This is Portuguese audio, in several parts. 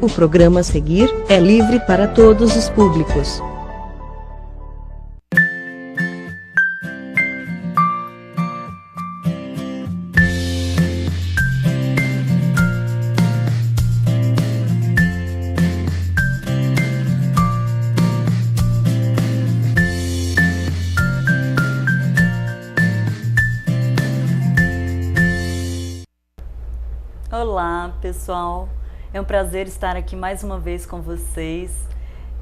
O programa a seguir é livre para todos os públicos. Olá, pessoal. É um prazer estar aqui mais uma vez com vocês.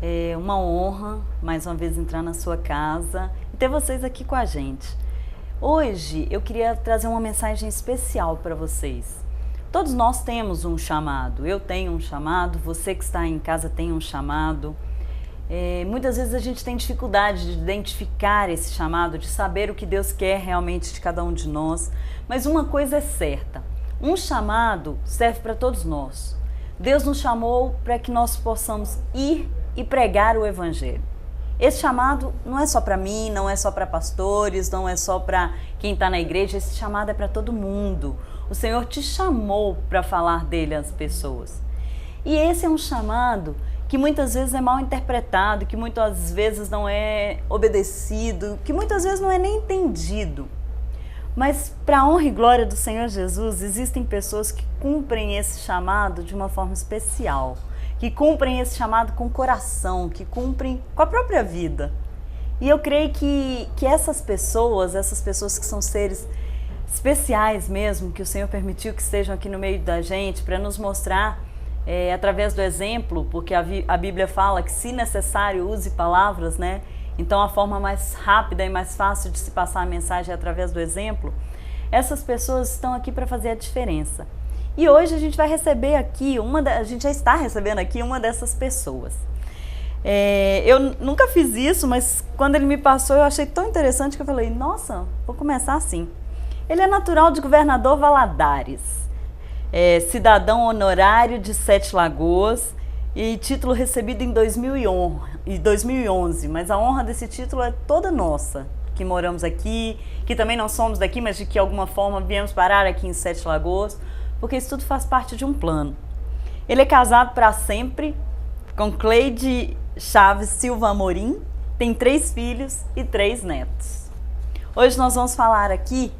É uma honra, mais uma vez, entrar na sua casa e ter vocês aqui com a gente. Hoje eu queria trazer uma mensagem especial para vocês. Todos nós temos um chamado. Eu tenho um chamado, você que está em casa tem um chamado. Muitas vezes a gente tem dificuldade de identificar esse chamado, de saber o que Deus quer realmente de cada um de nós. Mas uma coisa é certa, um chamado serve para todos nós. Deus nos chamou para que nós possamos ir e pregar o Evangelho. Esse chamado não é só para mim, não é só para pastores, não é só para quem está na igreja, esse chamado é para todo mundo. O Senhor te chamou para falar dele às pessoas. E esse é um chamado que muitas vezes é mal interpretado, que muitas vezes não é obedecido, que muitas vezes não é nem entendido. Mas, para a honra e glória do Senhor Jesus, existem pessoas que cumprem esse chamado de uma forma especial, que cumprem esse chamado com coração, que cumprem com a própria vida. E eu creio que essas pessoas que são seres especiais mesmo, que o Senhor permitiu que estejam aqui no meio da gente, para nos mostrar, através do exemplo, porque a Bíblia fala que, se necessário, use palavras, né? Então, a forma mais rápida e mais fácil de se passar a mensagem é através do exemplo. Essas pessoas estão aqui para fazer a diferença. E hoje a gente vai receber aqui, a gente já está recebendo aqui uma dessas pessoas. Eu nunca fiz isso, mas quando ele me passou eu achei tão interessante que eu falei, nossa, vou começar assim. Ele é natural de Governador Valadares, cidadão honorário de Sete Lagoas, e título recebido em 2011, mas a honra desse título é toda nossa, que moramos aqui, que também não somos daqui, mas de que alguma forma viemos parar aqui em Sete Lagoas, porque isso tudo faz parte de um plano. Ele é casado para sempre com Cleide Chaves Silva Amorim, tem 3 filhos e 3 netos. Hoje nós vamos falar aqui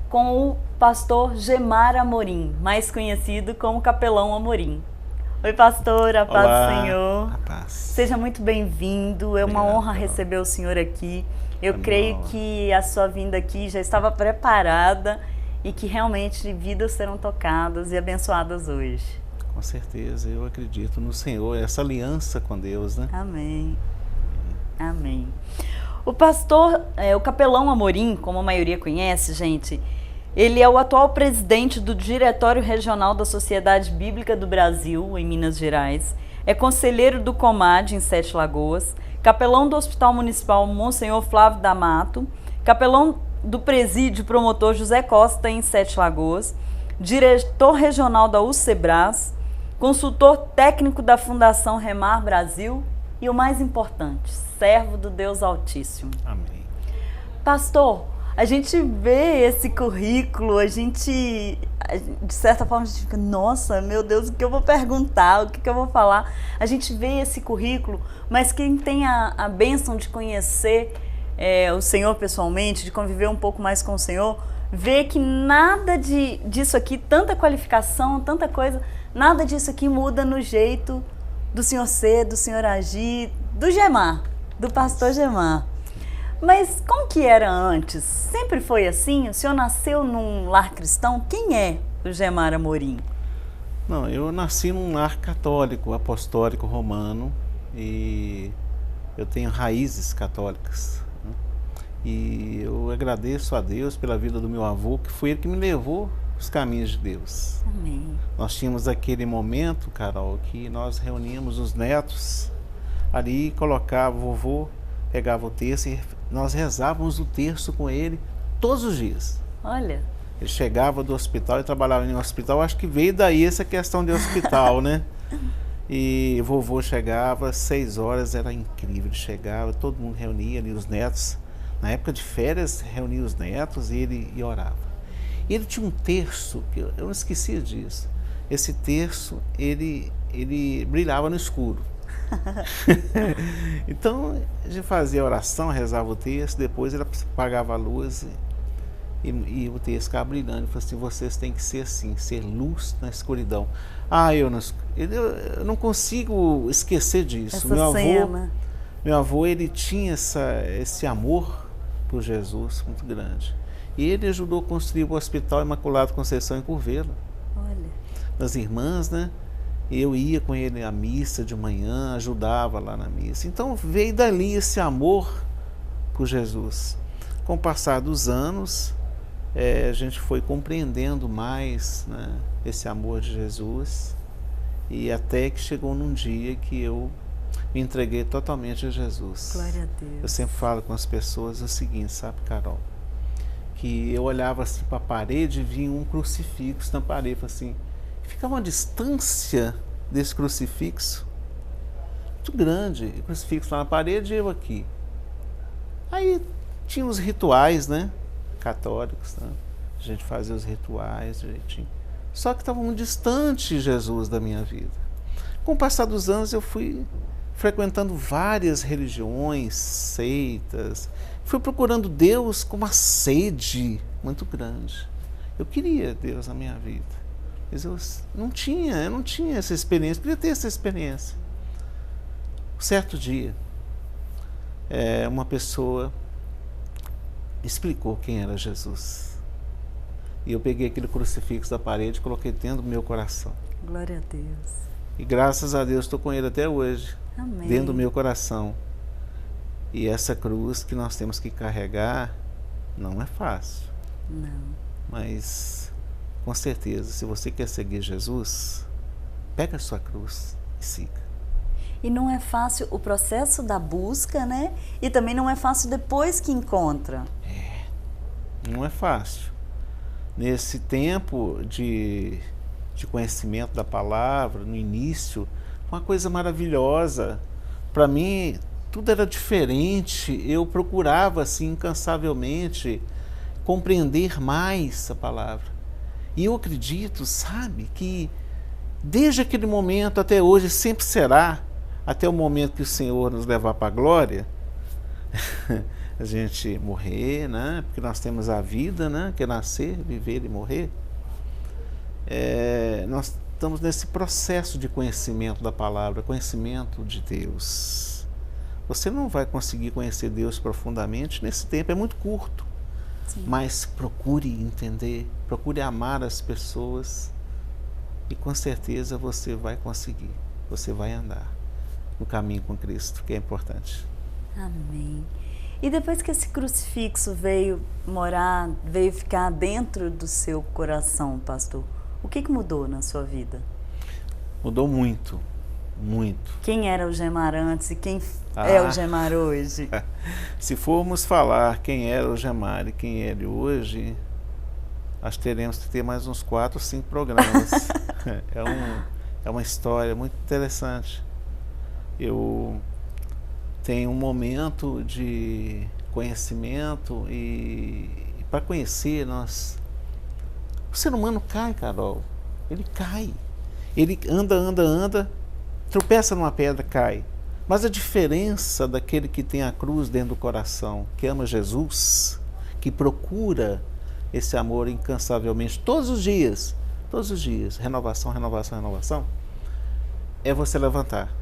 com o pastor Gemar Amorim, mais conhecido como Capelão Amorim. Oi, pastor, a paz do Senhor. A paz. Seja muito bem-vindo, é uma honra receber o senhor aqui. Eu creio que a sua vinda aqui já estava preparada e que realmente vidas serão tocadas e abençoadas hoje. Com certeza, eu acredito no Senhor, essa aliança com Deus, né? Amém. Amém. O pastor, o Capelão Amorim, como a maioria conhece, gente, ele é o atual presidente do Diretório Regional da Sociedade Bíblica do Brasil, em Minas Gerais. É conselheiro do Comad, em Sete Lagoas. Capelão do Hospital Municipal Monsenhor Flávio D'Amato. Capelão do Presídio Promotor José Costa, em Sete Lagoas. Diretor regional da UCEBRAS. Consultor técnico da Fundação Remar Brasil. E o mais importante, servo do Deus Altíssimo. Amém. Pastor, a gente vê esse currículo, a gente, de certa forma, a gente fica, nossa, meu Deus, o que eu vou perguntar, o que eu vou falar? A gente vê esse currículo, mas quem tem a bênção de conhecer o Senhor pessoalmente, de conviver um pouco mais com o Senhor, vê que nada disso aqui, tanta qualificação, tanta coisa, nada disso aqui muda no jeito do Senhor ser, do Senhor agir, do Gemar, do pastor Gemar. Mas como que era antes? Sempre foi assim? O senhor nasceu num lar cristão? Quem é o Gemar Amorim? Não, eu nasci num lar católico, apostólico, romano, e eu tenho raízes católicas, né? E eu agradeço a Deus pela vida do meu avô, que foi ele que me levou os caminhos de Deus. Amém. Nós tínhamos aquele momento, Carol, que nós reuníamos os netos ali, colocava o vovô, pegava o terço e nós rezávamos o terço com ele todos os dias. Olha. Ele chegava do hospital e trabalhava em um hospital, acho que veio daí essa questão de hospital, né? E o vovô chegava, 6 horas, era incrível, ele chegava, todo mundo reunia ali os netos. Na época de férias, reunia os netos e ele orava. E ele tinha um terço, que eu não esqueci disso, esse terço, ele brilhava no escuro. Então, a gente fazia a oração, rezava o terço, depois ele apagava a luz e o terço ficava brilhando. Ele falou assim, vocês têm que ser assim, ser luz na escuridão. Eu não consigo esquecer disso. Meu avô, ele tinha esse amor por Jesus muito grande. E ele ajudou a construir o Hospital Imaculado Conceição em Curvelo. Olha. Das irmãs, né? Eu ia com ele à missa de manhã, ajudava lá na missa. Então veio dali esse amor por Jesus. Com o passar dos anos, a gente foi compreendendo mais, né, esse amor de Jesus. E até que chegou num dia que eu me entreguei totalmente a Jesus. Glória a Deus. Eu sempre falo com as pessoas o seguinte, sabe, Carol? Que eu olhava assim para a parede e vinha um crucifixo na parede, assim, ficava uma distância desse crucifixo muito grande, o crucifixo lá na parede e eu aqui. Aí tinha os rituais, né, católicos, né? A gente fazia os rituais direitinho. Só que estava muito distante Jesus da minha vida. Com o passar dos anos eu fui frequentando várias religiões, seitas, fui procurando Deus com uma sede muito grande. Eu queria Deus na minha vida, mas eu não tinha essa experiência, queria ter essa experiência. Um certo dia, uma pessoa explicou quem era Jesus. E eu peguei aquele crucifixo da parede e coloquei dentro do meu coração. Glória a Deus. E graças a Deus estou com ele até hoje. Amém. Dentro do meu coração. E essa cruz que nós temos que carregar não é fácil. Não. Mas, com certeza, se você quer seguir Jesus, pega a sua cruz e siga. E não é fácil o processo da busca, né? E também não é fácil depois que encontra. Não é fácil. Nesse tempo de conhecimento da palavra, no início, uma coisa maravilhosa. Para mim, tudo era diferente. Eu procurava, assim, incansavelmente, compreender mais a palavra. E eu acredito, sabe, que desde aquele momento até hoje, sempre será, até o momento que o Senhor nos levar para a glória, a gente morrer, né? Porque nós temos a vida, né? Que é nascer, viver e morrer. Nós estamos nesse processo de conhecimento da palavra, conhecimento de Deus. Você não vai conseguir conhecer Deus profundamente nesse tempo, é muito curto. Sim. Mas procure entender, procure amar as pessoas e com certeza você vai conseguir, você vai andar no caminho com Cristo, que é importante. Amém. E depois que esse crucifixo veio ficar dentro do seu coração, pastor, o que mudou na sua vida? Mudou muito, muito. Quem era o Gemar antes e quem é o Gemar hoje? Se formos falar quem era o Gemar e quem é ele hoje, acho que teremos que ter mais uns 4 ou 5 programas. É uma história muito interessante. Eu tenho um momento de conhecimento e para conhecer o ser humano cai, Carol. Ele cai. Ele anda, tropeça numa pedra, cai. Mas a diferença daquele que tem a cruz dentro do coração, que ama Jesus, que procura esse amor incansavelmente todos os dias, renovação, é você levantar.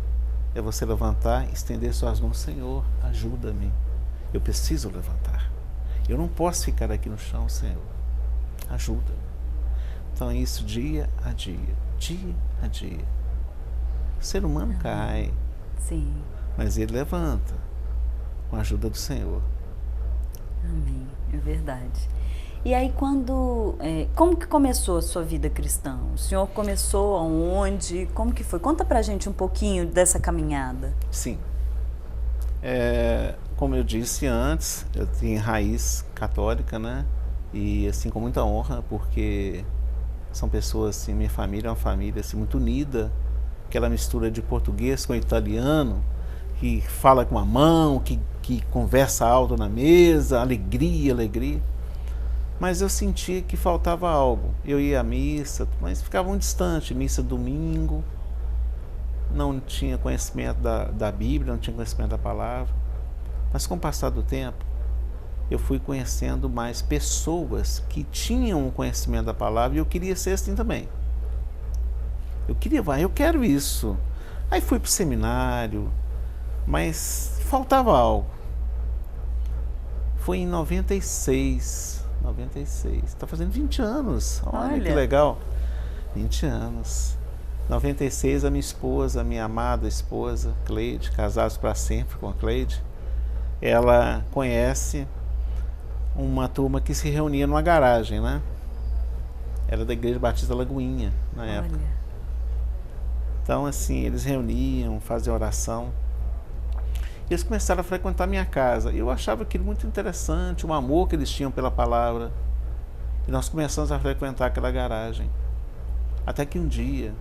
É você levantar e estender suas mãos. Senhor, ajuda-me. Eu preciso levantar. Eu não posso ficar aqui no chão, Senhor. Ajuda-me. Então é isso dia a dia. O ser humano cai. Sim. Mas ele levanta com a ajuda do Senhor. Amém. É verdade. E aí como que começou a sua vida cristã? O senhor começou aonde? Como que foi? Conta pra gente um pouquinho dessa caminhada. Sim. Como eu disse antes, eu tenho raiz católica, né? E assim, com muita honra, porque são pessoas, assim, minha família é uma família assim, muito unida, aquela mistura de português com italiano, que fala com a mão, que conversa alto na mesa, alegria. mas eu sentia que faltava algo. Eu ia à missa, mas ficava muito distante, missa domingo, não tinha conhecimento da Bíblia, não tinha conhecimento da palavra. Mas com o passar do tempo, eu fui conhecendo mais pessoas que tinham o conhecimento da palavra e eu queria ser assim também. Eu quero isso. Aí fui para o seminário, mas faltava algo. Foi em 96, está fazendo 20 anos, olha que legal, 20 anos. 96, a minha esposa, a minha amada esposa, Cleide, casados para sempre com a Cleide, ela conhece uma turma que se reunia numa garagem, né? Era da Igreja Batista Lagoinha, na época. Então, assim, eles reuniam, faziam oração. E eles começaram a frequentar minha casa. Eu achava aquilo muito interessante, o amor que eles tinham pela palavra. E nós começamos a frequentar aquela garagem. Até que um dia,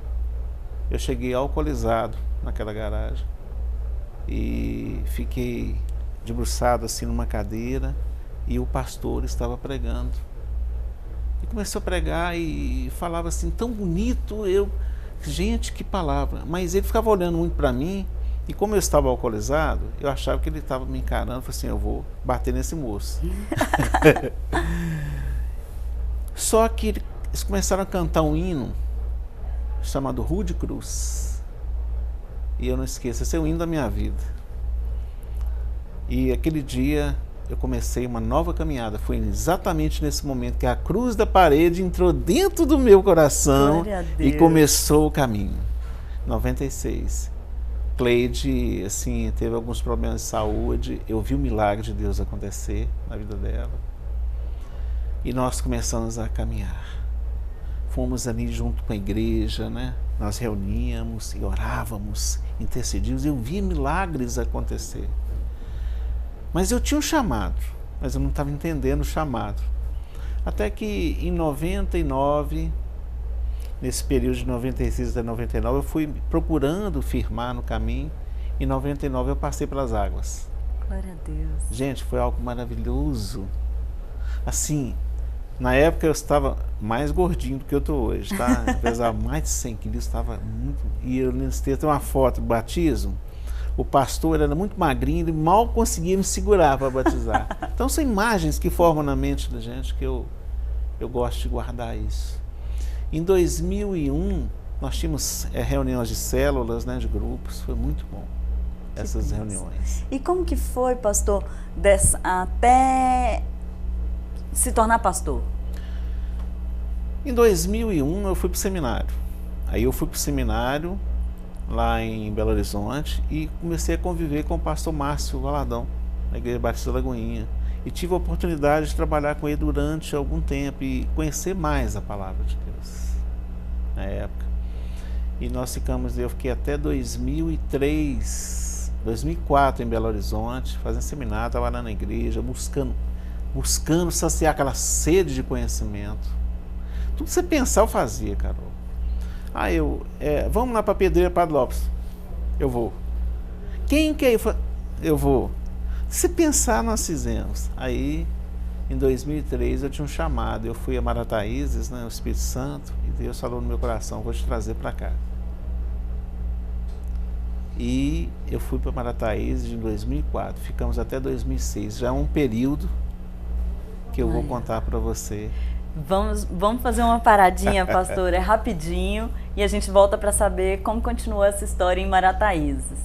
eu cheguei alcoolizado naquela garagem. E fiquei debruçado assim numa cadeira. E o pastor estava pregando. E começou a pregar e falava assim, tão bonito, gente, que palavra. Mas ele ficava olhando muito para mim, e como eu estava alcoolizado, eu achava que ele estava me encarando, falei assim, eu vou bater nesse moço. Só que eles começaram a cantar um hino, chamado Rude Cruz. E eu não esqueço, esse é o hino da minha vida. E aquele dia eu comecei uma nova caminhada. Foi exatamente nesse momento que a cruz da parede entrou dentro do meu coração e começou o caminho. 96. Cleide, assim, teve alguns problemas de saúde. Eu vi o milagre de Deus acontecer na vida dela. E nós começamos a caminhar. Fomos ali junto com a igreja, né? Nós reuníamos e orávamos, intercedíamos. Eu vi milagres acontecer. Mas eu tinha um chamado, mas eu não estava entendendo o chamado. Até que em 99, nesse período de 96 até 99, eu fui procurando firmar no caminho. Em 99 eu passei pelas águas. Glória a Deus. Gente, foi algo maravilhoso. Assim, na época eu estava mais gordinho do que eu estou hoje, tá? Eu pesava mais de 100 quilos, estava muito... E eu tem uma foto do batismo. O pastor era muito magrinho, ele mal conseguia me segurar para batizar. Então são imagens que formam na mente da gente que eu gosto de guardar isso. Em 2001, nós tínhamos reuniões de células, né, de grupos, foi muito bom essas reuniões. E como que foi, pastor, até se tornar pastor? Em 2001 eu fui para o seminário. Aí eu fui para o seminário lá em Belo Horizonte e comecei a conviver com o pastor Márcio Valadão, na Igreja Batista Lagoinha. E tive a oportunidade de trabalhar com ele durante algum tempo e conhecer mais a palavra de Deus na época. E nós eu fiquei até 2003, 2004 em Belo Horizonte, fazendo seminário, trabalhando na igreja, buscando saciar aquela sede de conhecimento. Tudo que você pensar eu fazia, Carol. Vamos lá para a Pedreira Padre Lopes. Eu vou. Quem quer ir? Eu vou. Se pensar, nós fizemos. Aí, em 2003, eu tinha um chamado. Eu fui a Marataízes, né, o Espírito Santo, e Deus falou no meu coração, vou te trazer para cá. E eu fui para Marataízes em 2004. Ficamos até 2006. Já é um período que eu vou contar para você. Vamos fazer uma paradinha, pastor, é rapidinho, e a gente volta para saber como continua essa história em Marataízes.